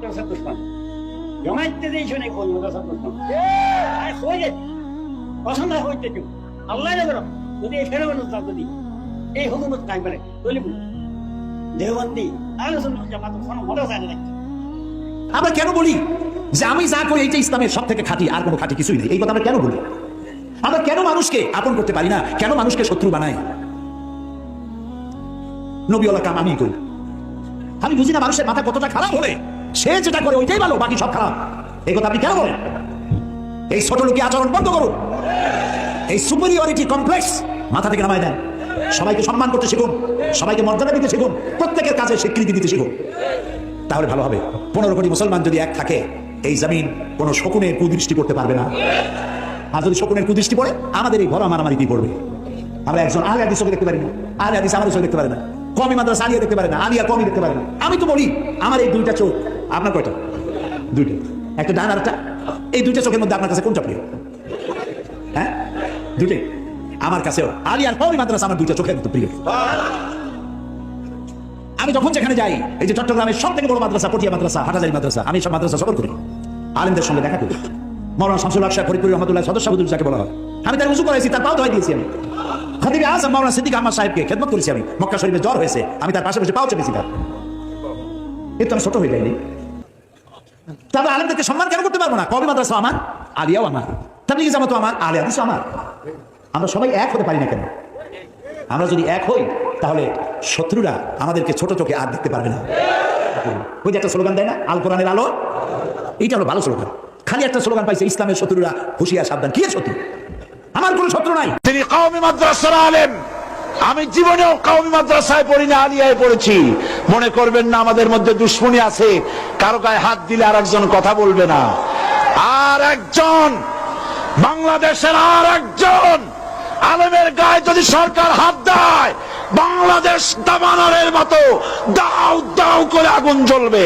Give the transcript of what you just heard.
মাদ্রাসার দুশ্মন, জমাইতে দিয়েছো নাকি কোন মাদ্রাসার দুশ্মন? হয়ে যাচ্ছে পছন্দ হইতে কেউ আল্লাহ করো যদি এই ফেরো যদি এই হুকুমত কাজ করে বলিব দেওবন্দি আলোচনা জামাত মাদ্রাসা রাখছে। আমরা কেন বলি যে আমি যা করি এইটা ইসলামের সব থেকে খাঁটি, আর কোনো খাঁটি কিছুই নেই? এই কথা আমরা কেন বলি? আমরা কেন মানুষকে আপন করতে পারি না? কেন মানুষকে শত্রু বানাই? নবীওয়ালা কাম আমি করি। আমি বুঝি না মানুষের মাথা কতটা খারাপ হলে সে যেটা করে ওইটাই ভালো, বাকি সব খারাপ। এই কথা আপনি কেন বলেন? এই ছোট লোকের আচরণ বন্ধ করুন। এই সুপিরিয়রিটি কমপ্লেক্স মাথা থেকে নামায় দেন। সবাইকে সম্মান করতে শিখুন, সবাইকে মর্যাদা দিতে শিখুন, প্রত্যেকের কাজে স্বীকৃতি দিতে শিখুন। তাহলে ভালো হবে। 15 কোটি মুসলমান যদি এক থাকে, এই জমিন কোনো শকুনের কুদৃষ্টি করতে পারবে না। আর যদি শকুনের কুদৃষ্টি পড়ে, আমাদের এই ঘর মারামারিতেই পড়বে। আমরা একজন আলে হাদিস দেখতে পারি না, আলে হাদিস আমার দেখতে পারে না, কমি মাদ্রাসা আলিয়া দেখতে পারে না, আলিয়া কমি দেখতে পারে না। আমি তো বলি আমার এই দুইটা চোখ, আপনার কয়টা? দুইটা, একটা ডান আর একটা। এই দুইটা চোখের মধ্যে আপনার কাছে কোনটা প্রিয়? হ্যাঁ, দুইটাই আমার কাছেও। আলিয়ার কমি মাদ্রাসা আমার দুইটা চোখের মতো প্রিয়। আমি যখন যেখানে যাই, এই যে চট্টগ্রামের সব থেকে বড় মাদ্রাসা পটিয়া মাদ্রাসা, হাটাজারি মাদ্রাসা, আমি সব মাদ্রাসা সফর করি, আলেমদের সঙ্গে দেখা করি। মৌলানা শামসুল হক সাহেব ফরিদপুর রহমাতুল্লাহ সদস্য যাকে বলা হয়, আমি তার উজু করাইছি, তার পাও ধোয়াই দিয়েছি। আমি খতিবে আজম মাওলানা সিদ্দিক আহমদ সাহেবকে খেদমত করেছি। আমি মক্কা শরীফে জ্বর হয়েছে, আমি তার পাশে বসে পাও চেপেছি। তার এর তো আমি ছোট হয়ে যাইনি। তবে আলেমদেরকে সম্মান কেন করতে পারবো না? কবি মাদ্রাসা আমার, আলিয়াও আমার, তাবলিগি জামাতও আমার, আলে হাদিসও আমার। আমরা সবাই এক হতে পারি না কেন? আমরা যদি এক হই তাহলে শত্রুরা আমাদেরকে ছোট চোখে আর দেখতে পারবে না। ওই যে একটা স্লোগান দেয় না, আল কোরআনের আলো, এইটা হলো ভালো স্লোগান। খালি একটা স্লোগান পাইছে, ইসলামের শত্রুরা হুঁশিয়ার সাবধান। কি শত্রু? আমার কোনো শত্রু নাই। তিনি কওমি মাদ্রাসার আলেম। আমি জীবনেও কওমি মাদ্রাসায় পড়ি না, আলিয়ায় পড়েছি। মনে করবেন না আমাদের মধ্যে দুশ্মনী আছে, কারো গায়ে হাত দিলে আর একজন কথা বলবে না। আর একজন বাংলাদেশের আর একজন আলেমের গায়ে যদি সরকার হাত দেয়, বাংলাদেশ দাবানলের মতো দাউ দাউ করে আগুন জ্বলবে।